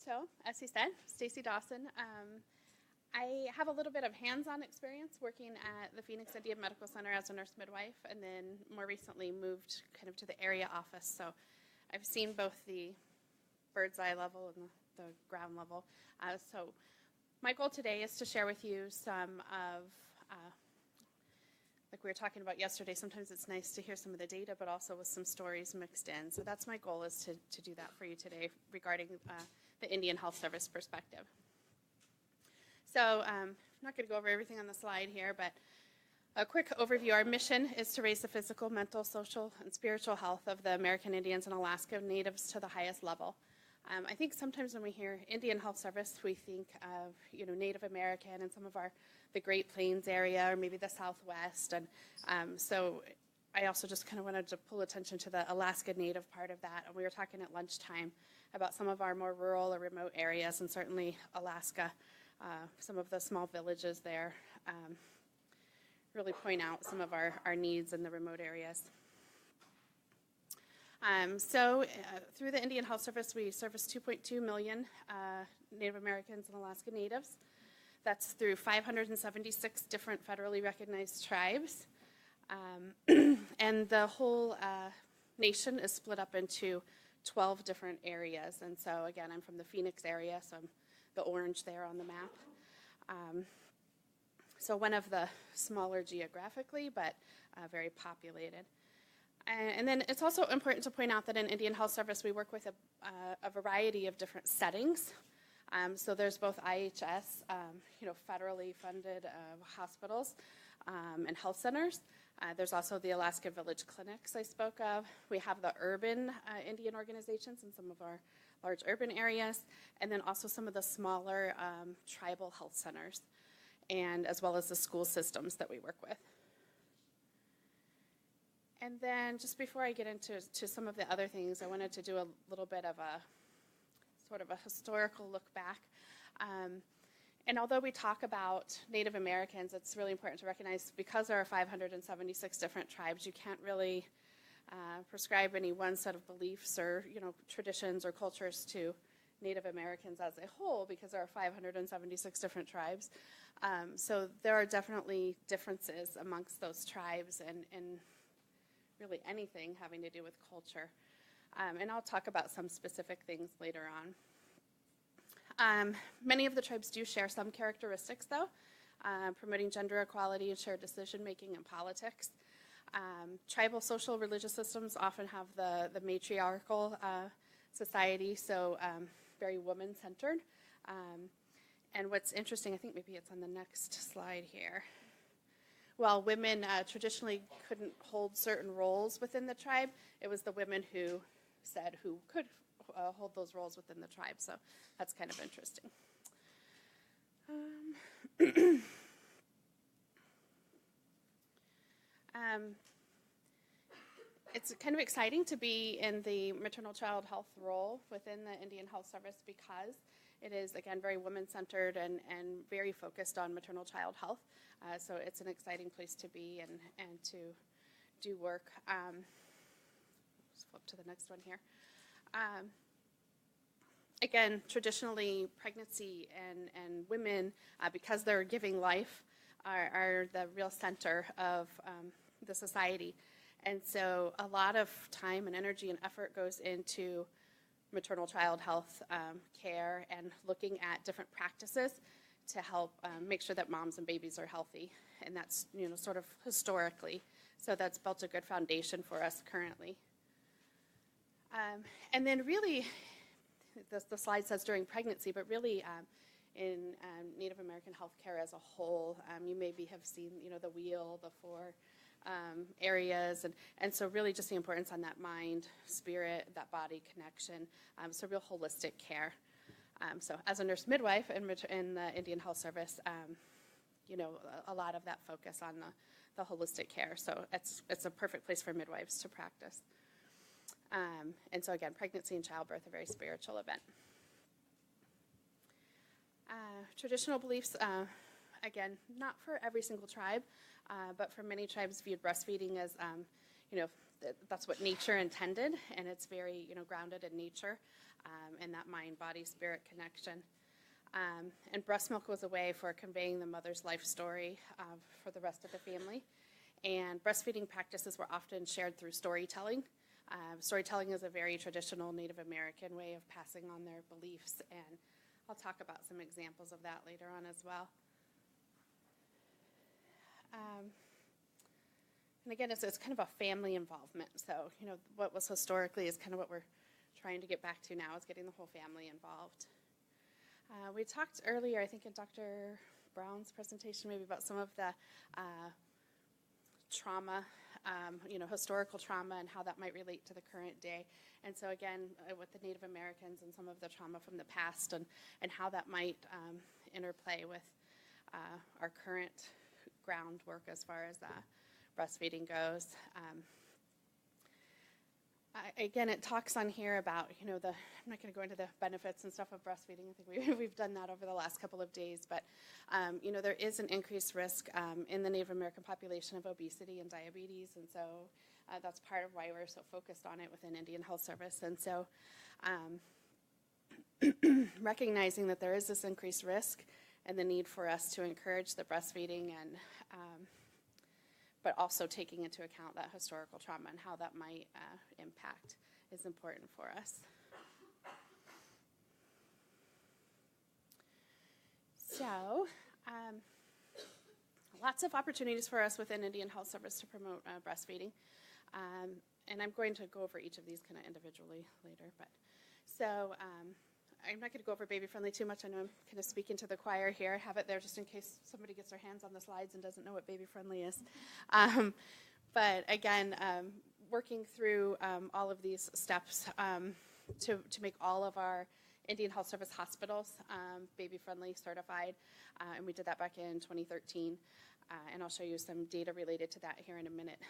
So, as he said, Stacey Dawson. I have a little bit of hands-on experience working at the Phoenix Indian Medical Center as a nurse midwife, and then more recently moved kind of to the area office. So I've seen both the bird's eye level and the ground level. So my goal today is to share with you some of, like we were talking about yesterday, sometimes it's nice to hear some of the data, but also with some stories mixed in. So that's my goal, is to do that for you today regarding the Indian Health Service perspective. So I'm not going to go over everything on the slide here, but a quick overview. Our mission is to raise the physical, mental, social, and spiritual health of the American Indians and Alaska Natives to the highest level. I think sometimes when we hear Indian Health Service, we think of Native American and some of the Great Plains area, or maybe the Southwest. And so I also just kind of wanted to pull attention to the Alaska Native part of that. And we were talking at lunchtime about some of our more rural or remote areas, and certainly Alaska. Some of the small villages there really point out some of our needs in the remote areas. Through the Indian Health Service, we service 2.2 million Native Americans and Alaska Natives. That's through 576 different federally recognized tribes. And the whole nation is split up into 12 different areas. And so, again, I'm from the Phoenix area, so I'm the orange there on the map. So one of the smaller geographically, but very populated. And then it's also important to point out that in Indian Health Service, we work with a variety of different settings. So there's both IHS, federally funded hospitals and health centers. There's also the Alaska Village Clinics I spoke of. We have the urban Indian organizations in some of our large urban areas, and then also some of the smaller tribal health centers, and as well as the school systems that we work with. And then just before I get into some of the other things, I wanted to do a little bit of a sort of a historical look back. And although we talk about Native Americans, it's really important to recognize, because there are 576 different tribes, you can't really prescribe any one set of beliefs or traditions or cultures to Native Americans as a whole, because there are 576 different tribes. So there are definitely differences amongst those tribes and really anything having to do with culture. And I'll talk about some specific things later on. Many of the tribes do share some characteristics, though, promoting gender equality and shared decision-making in politics. Tribal social religious systems often have the matriarchal society, so very woman-centered. And what's interesting, I think maybe it's on the next slide here. While women traditionally couldn't hold certain roles within the tribe, it was the women who said who could hold those roles within the tribe. So that's kind of interesting. It's kind of exciting to be in the maternal child health role within the Indian Health Service, because it is, again, very woman-centered and very focused on maternal child health. So it's an exciting place to be and to do work. Let's flip to the next one here. Again, traditionally, pregnancy and women, because they're giving life, are the real center of the society. And so a lot of time and energy and effort goes into maternal child health care and looking at different practices to help make sure that moms and babies are healthy. And that's, sort of historically. So that's built a good foundation for us currently. And then really, the slide says during pregnancy, but really in Native American healthcare as a whole, you maybe have seen, the wheel, the four areas, and so really just the importance on that mind, spirit, that body connection, so real holistic care. So as a nurse midwife in the Indian Health Service, a lot of that focus on the holistic care. So it's a perfect place for midwives to practice. And so again, pregnancy and childbirth, a very spiritual event. Traditional beliefs, again, not for every single tribe, but for many tribes viewed breastfeeding as, that's what nature intended, and it's very, grounded in nature. and that mind-body-spirit connection. And breast milk was a way for conveying the mother's life story for the rest of the family. And breastfeeding practices were often shared through storytelling. Storytelling is a very traditional Native American way of passing on their beliefs, and I'll talk about some examples of that later on as well. And again, it's kind of a family involvement. So, what was historically is kind of what we're trying to get back to now, is getting the whole family involved. We talked earlier, I think in Dr. Brown's presentation, maybe about some of the trauma, historical trauma and how that might relate to the current day. And so again, with the Native Americans and some of the trauma from the past and how that might interplay with our current groundwork as far as breastfeeding goes. Again, it talks on here about, I'm not going to go into the benefits and stuff of breastfeeding. I think we've done that over the last couple of days. But, there is an increased risk in the Native American population of obesity and diabetes. And so that's part of why we're so focused on it within Indian Health Service. And so recognizing that there is this increased risk and the need for us to encourage the breastfeeding and but also taking into account that historical trauma and how that might impact is important for us. So, lots of opportunities for us within Indian Health Service to promote breastfeeding. And I'm going to go over each of these kind of individually later. But so, I'm not going to go over baby-friendly too much. I know I'm kind of speaking to the choir here. I have it there just in case somebody gets their hands on the slides and doesn't know what baby-friendly is. But again, working through all of these steps to make all of our Indian Health Service hospitals baby-friendly certified. And we did that back in 2013. And I'll show you some data related to that here in a minute.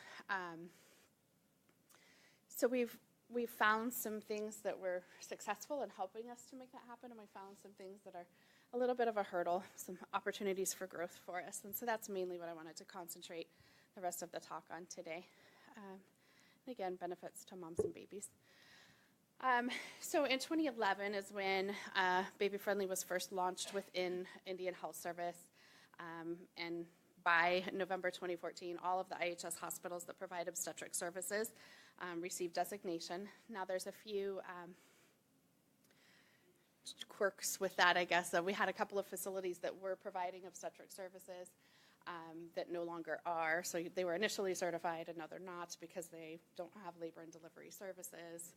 So we've found some things that were successful in helping us to make that happen, and we found some things that are a little bit of a hurdle, some opportunities for growth for us. And so that's mainly what I wanted to concentrate the rest of the talk on today. And again, benefits to moms and babies. So in 2011 is when Baby Friendly was first launched within Indian Health Service. And by November 2014, all of the IHS hospitals that provide obstetric services received designation. Now there's a few quirks with that, I guess. We had a couple of facilities that were providing obstetric services that no longer are. So they were initially certified and now they're not because they don't have labor and delivery services,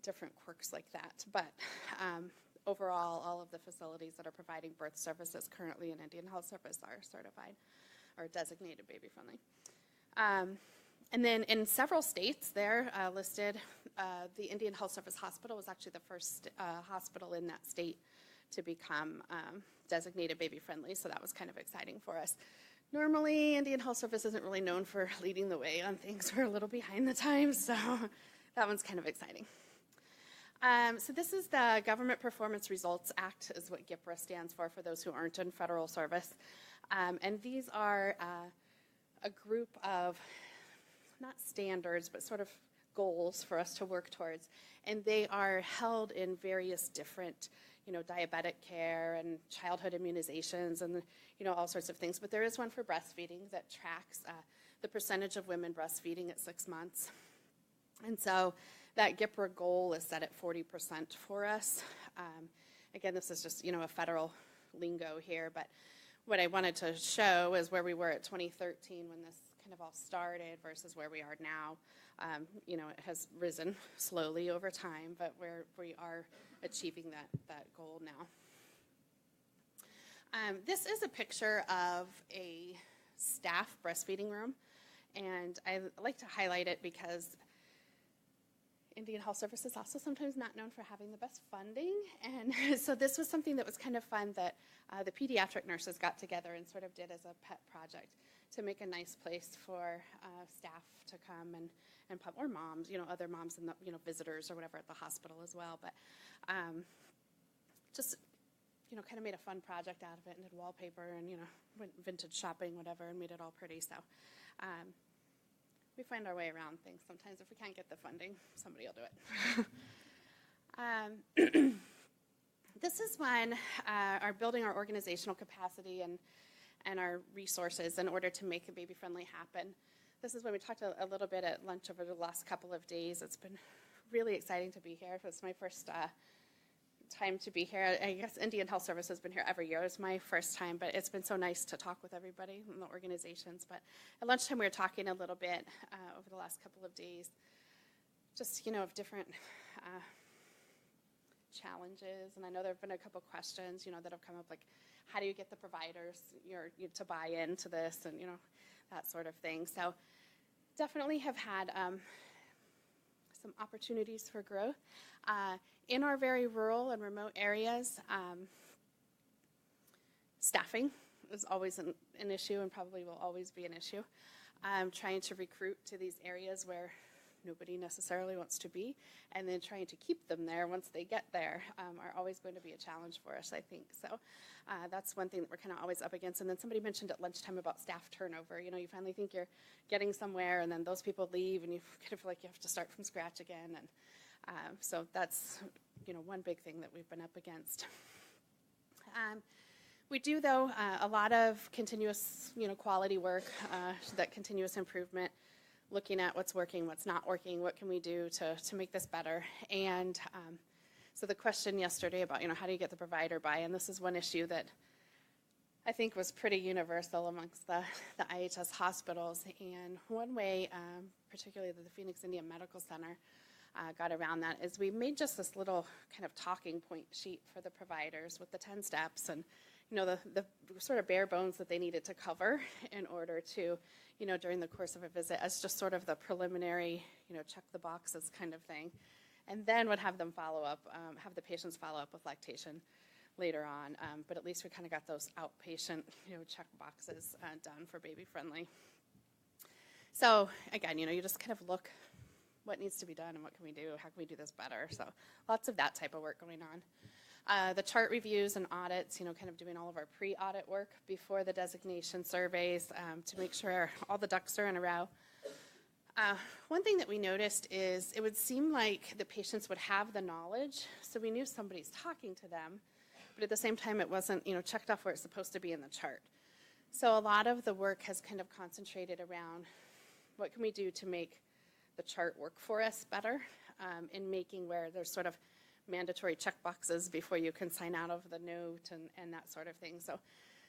different quirks like that. But overall, all of the facilities that are providing birth services currently in Indian Health Service are certified or designated baby-friendly. And then in several states there listed, the Indian Health Service Hospital was actually the first hospital in that state to become designated baby-friendly, so that was kind of exciting for us. Normally, Indian Health Service isn't really known for leading the way on things. We're a little behind the times, so that one's kind of exciting. So this is the Government Performance Results Act, is what GPRA stands for those who aren't in federal service. And these are a group of, not standards, but sort of goals for us to work towards. And they are held in various different, diabetic care and childhood immunizations and, all sorts of things. But there is one for breastfeeding that tracks the percentage of women breastfeeding at 6 months. And so that GPRA goal is set at 40% for us. Again, this is just, a federal lingo here, but what I wanted to show is where we were at 2013 when this kind of all started versus where we are now. It has risen slowly over time, but we are achieving that goal now. This is a picture of a staff breastfeeding room, and I like to highlight it because Indian Health Service is also sometimes not known for having the best funding, and so this was something that was kind of fun that the pediatric nurses got together and sort of did as a pet project to make a nice place for staff to come and or moms, other moms and visitors or whatever at the hospital as well. But just kind of made a fun project out of it and did wallpaper and went vintage shopping, whatever, and made it all pretty. So we find our way around things sometimes. If we can't get the funding, somebody will do it. This is when our building our organizational capacity and our resources in order to make a baby-friendly happen. This is when we talked a little bit at lunch over the last couple of days. It's been really exciting to be here. It's my first time to be here. I guess Indian Health Service has been here every year. It's my first time, but it's been so nice to talk with everybody in the organizations. But at lunchtime, we were talking a little bit over the last couple of days, just, of different challenges. And I know there have been a couple questions, that have come up, like, how do you get the providers to buy into this and, that sort of thing. So definitely have had some opportunities for growth. In our very rural and remote areas, staffing is always an issue and probably will always be an issue. Trying to recruit to these areas where nobody necessarily wants to be, and then trying to keep them there once they get there are always going to be a challenge for us, I think. So that's one thing that we're kind of always up against. And then somebody mentioned at lunchtime about staff turnover. You finally think you're getting somewhere, and then those people leave, and you kind of feel like you have to start from scratch again. And so that's, one big thing that we've been up against. We do, though, a lot of continuous, quality work, that continuous improvement, looking at what's working, what's not working, what can we do to make this better. And so the question yesterday about, how do you get the provider buy-in, this is one issue that I think was pretty universal amongst the IHS hospitals. And one way, particularly the Phoenix Indian Medical Center, got around that is we made just this little kind of talking point sheet for the providers with the 10 steps and, the sort of bare bones that they needed to cover in order to, during the course of a visit as just sort of the preliminary, check the boxes kind of thing. And then would have them follow up, have the patients follow up with lactation later on. But at least we kind of got those outpatient, check boxes done for baby friendly. So again, you just kind of look what needs to be done and what can we do, how can we do this better. So lots of that type of work going on. The chart reviews and audits, kind of doing all of our pre-audit work before the designation surveys to make sure all the ducks are in a row. One thing that we noticed is it would seem like the patients would have the knowledge, so we knew somebody's talking to them, but at the same time it wasn't, checked off where it's supposed to be in the chart. So a lot of the work has kind of concentrated around what can we do to make the chart work for us better in making where there's sort of mandatory check boxes before you can sign out of the note and that sort of thing. So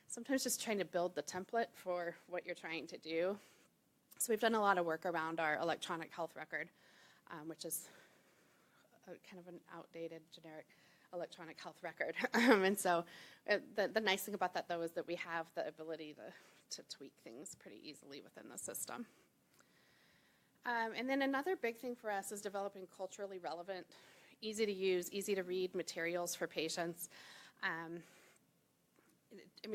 sometimes just trying to build the template for what you're trying to do. So we've done a lot of work around our electronic health record, which is kind of an outdated, generic electronic health record. And so the nice thing about that, though, is that we have the ability to tweak things pretty easily within the system. And then another big thing for us is developing culturally relevant, easy to use, easy to read materials for patients.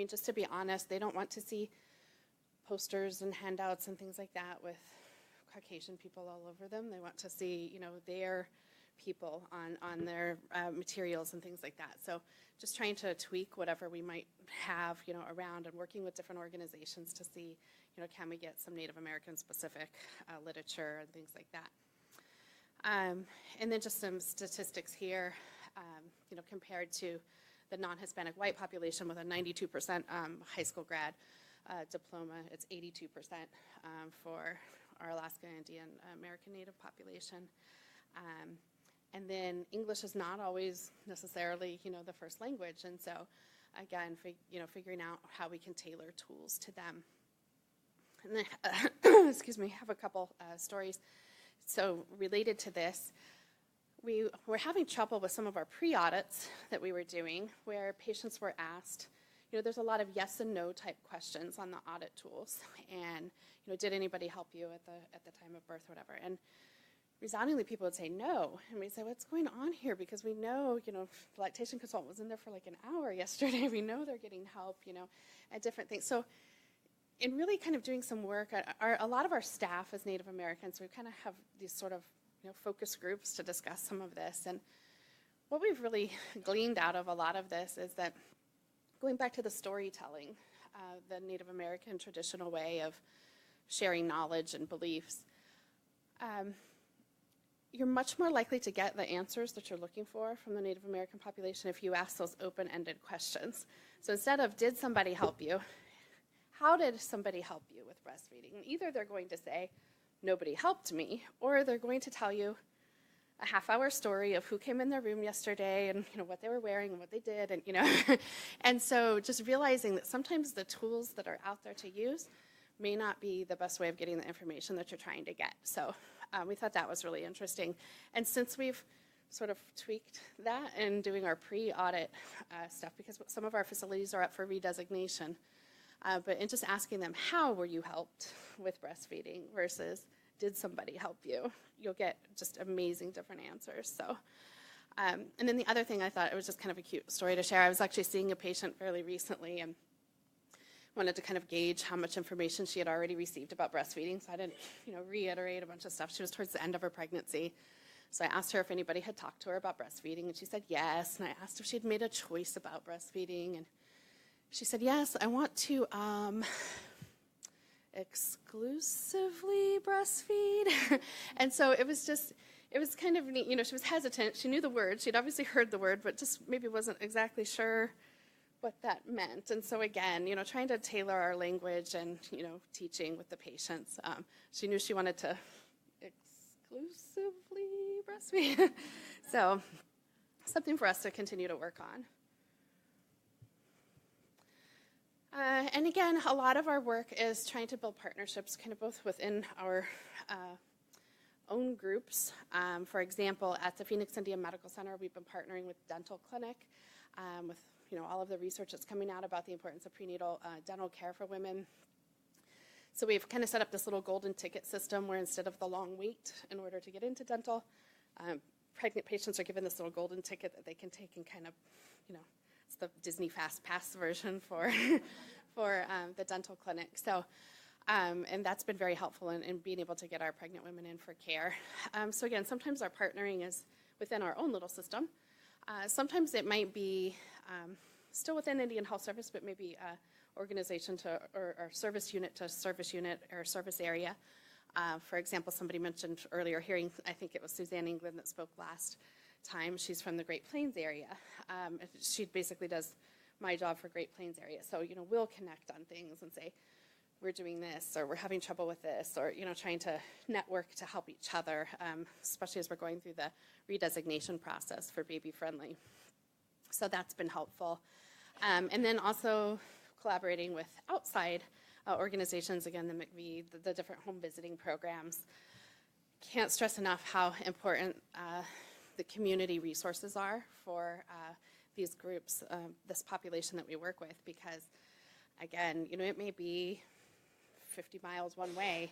Just to be honest, they don't want to see posters and handouts and things like that with Caucasian people all over them. They want to see, their people on their materials and things like that. So just trying to tweak whatever we might have, around and working with different organizations to see, can we get some Native American specific literature and things like that. And then just some statistics here, compared to the non-Hispanic white population with a 92% high school grad diploma. It's 82% for our Alaska Indian American Native population. And then English is not always necessarily, the first language. And so, again, figuring out how we can tailor tools to them. And then, excuse me, have a couple stories. So related to this, we were having trouble with some of our pre-audits that we were doing where patients were asked, there's a lot of yes and no type questions on the audit tools. And, did anybody help you at the time of birth or whatever? And resoundingly, people would say no. And we'd say, what's going on here? Because we know, the lactation consultant was in there for like an hour yesterday. We know they're getting help, and different things. So in really kind of doing some work, a lot of our staff as Native Americans, we kind of have these sort of focus groups to discuss some of this. And what we've really gleaned out of a lot of this is that going back to the storytelling, the Native American traditional way of sharing knowledge and beliefs, you're much more likely to get the answers that you're looking for from the Native American population if you ask those open-ended questions. So instead of, did somebody help you, how did somebody help you with breastfeeding? And either they're going to say, nobody helped me, or they're going to tell you a half-hour story of who came in their room yesterday and what they were wearing and what they did, and and so just realizing that sometimes the tools that are out there to use may not be the best way of getting the information that you're trying to get. So we thought that was really interesting. And since we've sort of tweaked that and doing our pre-audit stuff, because some of our facilities are up for redesignation, but in just asking them, how were you helped with breastfeeding versus did somebody help you? You'll get just amazing different answers. So, and then the other thing I thought, it was just kind of a cute story to share. I was actually seeing a patient fairly recently and wanted to kind of gauge how much information she had already received about breastfeeding. So I didn't, reiterate a bunch of stuff. She was towards the end of her pregnancy. So I asked her if anybody had talked to her about breastfeeding, and she said yes. And I asked if she had made a choice about breastfeeding, and she said, yes, I want to exclusively breastfeed. And so it was kind of neat. She was hesitant. She knew the word. She'd obviously heard the word, but just maybe wasn't exactly sure what that meant. And so again, trying to tailor our language and, teaching with the patients. She knew she wanted to exclusively breastfeed. So something for us to continue to work on. And again, a lot of our work is trying to build partnerships kind of both within our own groups. For example, at the Phoenix Indian Medical Center, we've been partnering with Dental Clinic with all of the research that's coming out about the importance of prenatal dental care for women. So we've kind of set up this little golden ticket system where instead of the long wait in order to get into dental, pregnant patients are given this little golden ticket that they can take and kind of, it's the Disney Fast Pass version for the dental clinic. So, and that's been very helpful in being able to get our pregnant women in for care. So again, sometimes our partnering is within our own little system. Sometimes it might be still within Indian Health Service, but maybe organization or service unit to service unit or service area. For example, somebody mentioned earlier hearing, I think it was Suzanne England that spoke last time. She's from the Great Plains area. She basically does my job for Great Plains area. So, we'll connect on things and say, we're doing this, or we're having trouble with this, or, trying to network to help each other, especially as we're going through the redesignation process for baby friendly. So that's been helpful. And then also collaborating with outside organizations, again, the McVie, the different home visiting programs. Can't stress enough how important the community resources are for these groups, this population that we work with, because, again, it may be 50 miles one way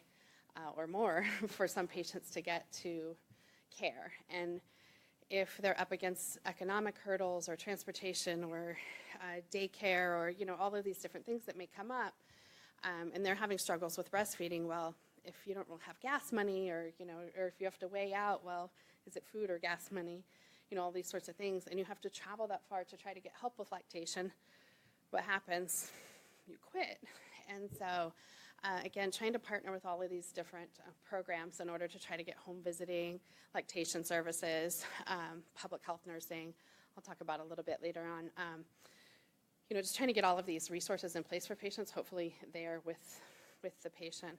or more for some patients to get to care. And if they're up against economic hurdles or transportation or daycare or, all of these different things that may come up, and they're having struggles with breastfeeding, well, if you don't have gas money or, or if you have to weigh out, well, is it food or gas money? All these sorts of things, and you have to travel that far to try to get help with lactation, what happens? You quit. And so, again, trying to partner with all of these different programs in order to try to get home visiting, lactation services, public health nursing, I'll talk about a little bit later on. Just trying to get all of these resources in place for patients, hopefully there with the patient,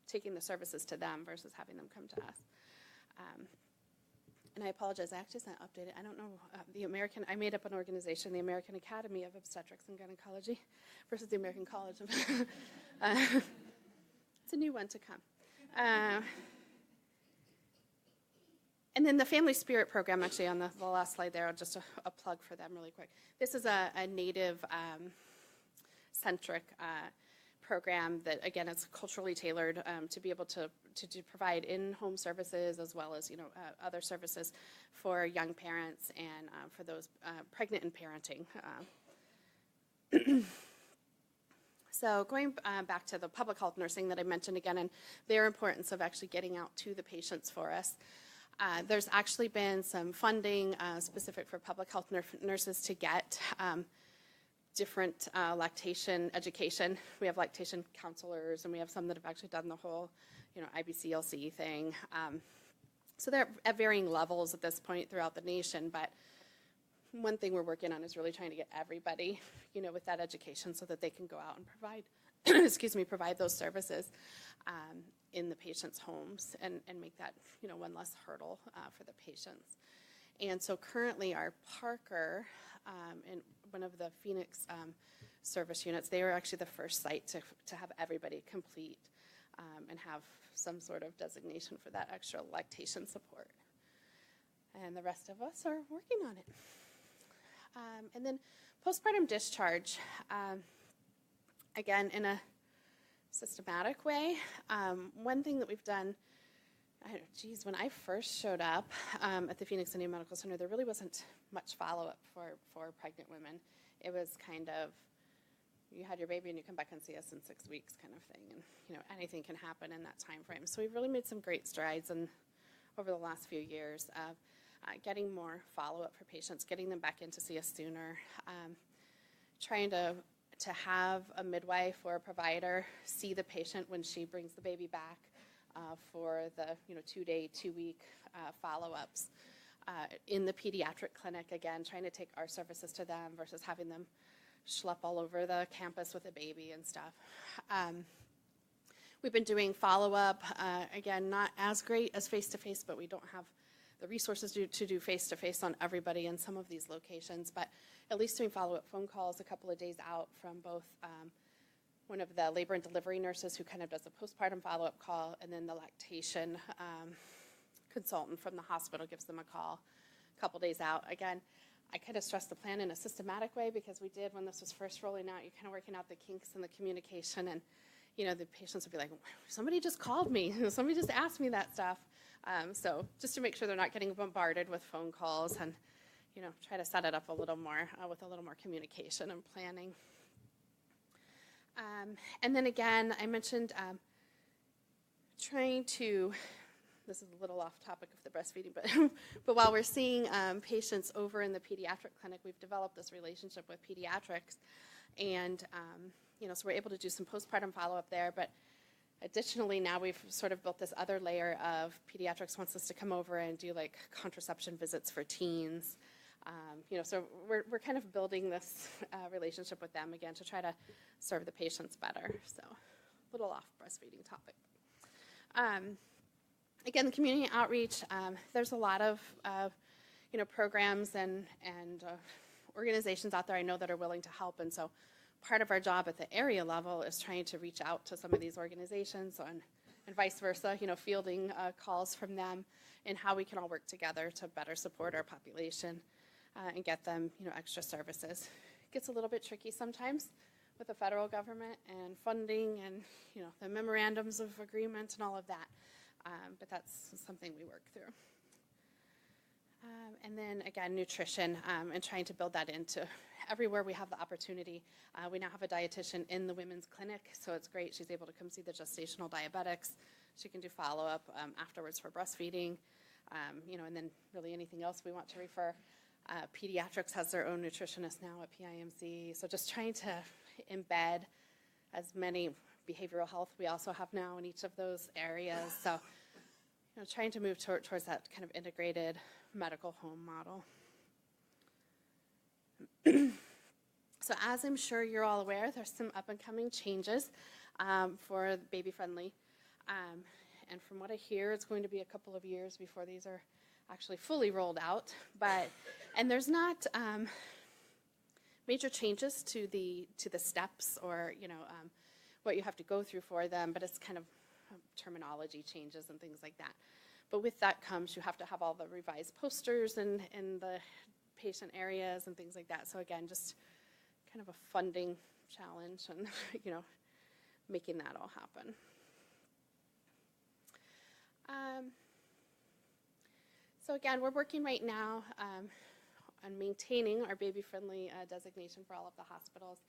taking the services to them versus having them come to us. And I apologize, I actually sent updated, I don't know, I made up an organization, the American Academy of Obstetrics and Gynecology versus the American College of, it's a new one to come. And then the Family Spirit Program, actually on the last slide there, just a plug for them really quick. This is a Native-centric program that, again, it's culturally tailored to be able to provide in-home services as well as, other services for young parents and for those pregnant and parenting. So going back to the public health nursing that I mentioned again, and their importance of actually getting out to the patients for us. There's actually been some funding specific for public health nurses to get different lactation education. We have lactation counselors, and we have some that have actually done the whole, IBCLC thing. So they're at varying levels at this point throughout the nation, but one thing we're working on is really trying to get everybody, with that education so that they can go out and provide, provide those services in the patients' homes and make that, one less hurdle for the patients. And so currently our Parker, in one of the Phoenix service units, they were actually the first site to have everybody complete and have some sort of designation for that extra lactation support. And the rest of us are working on it. And then postpartum discharge, again, in a systematic way. One thing that we've done, when I first showed up at the Phoenix Indian Medical Center, there really wasn't much follow-up for pregnant women. It was kind of, you had your baby and you come back and see us in 6 weeks kind of thing. And, anything can happen in that time frame. So we've really made some great strides over the last few years of getting more follow-up for patients, getting them back in to see us sooner, trying to have a midwife or a provider see the patient when she brings the baby back for the 2-day, 2-week follow-ups. In the pediatric clinic, again, trying to take our services to them versus having them schlep all over the campus with a baby and stuff. We've been doing follow-up, again, not as great as face-to-face, but we don't have the resources to do face-to-face on everybody in some of these locations, but at least doing follow-up phone calls a couple of days out from both one of the labor and delivery nurses who kind of does a postpartum follow-up call, and then the lactation consultant from the hospital gives them a call a couple days out. Again, I kind of stress the plan in a systematic way because we did, when this was first rolling out, you're kind of working out the kinks in the communication, and the patients would be like, somebody just called me, somebody just asked me that stuff. So just to make sure they're not getting bombarded with phone calls and, try to set it up a little more with a little more communication and planning. And then again, I mentioned trying to, this is a little off topic of the breastfeeding, but while we're seeing patients over in the pediatric clinic, we've developed this relationship with pediatrics, and so we're able to do some postpartum follow-up there, but additionally, now we've sort of built this other layer of pediatrics wants us to come over and do like contraception visits for teens. So we're kind of building this relationship with them again to try to serve the patients better. So a little off breastfeeding topic. Again, the community outreach, there's a lot of programs and organizations out there I know that are willing to help, and so part of our job at the area level is trying to reach out to some of these organizations and vice versa, fielding calls from them and how we can all work together to better support our population and get them, extra services. It gets a little bit tricky sometimes with the federal government and funding and, the memorandums of agreement and all of that, but that's something we work through. And then, again, nutrition and trying to build that into everywhere we have the opportunity. We now have a dietitian in the women's clinic, so it's great. She's able to come see the gestational diabetics. She can do follow-up afterwards for breastfeeding, and then really anything else we want to refer. Pediatrics has their own nutritionist now at PIMC, so just trying to embed as many behavioral health we also have now in each of those areas. So, trying to move towards that kind of integrated medical home model. So as I'm sure you're all aware, there's some up-and-coming changes for baby-friendly. And from what I hear, it's going to be a couple of years before these are actually fully rolled out. And there's not major changes to the steps or what you have to go through for them, but it's kind of terminology changes and things like that. But with that comes you have to have all the revised posters in the patient areas and things like that. So again, just kind of a funding challenge and making that all happen. So again, we're working right now on maintaining our baby-friendly designation for all of the hospitals.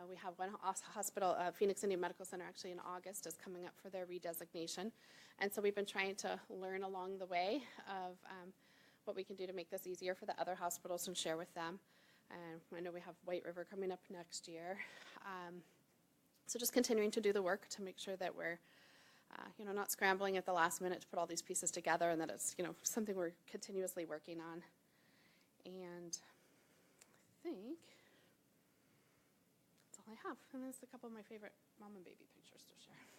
We have one hospital, Phoenix Indian Medical Center, actually in August, is coming up for their redesignation. And so we've been trying to learn along the way of what we can do to make this easier for the other hospitals and share with them. And I know we have White River coming up next year. So just continuing to do the work to make sure that we're not scrambling at the last minute to put all these pieces together, and that it's, something we're continuously working on. And I think that's all I have. And there's a couple of my favorite mom and baby pictures to share.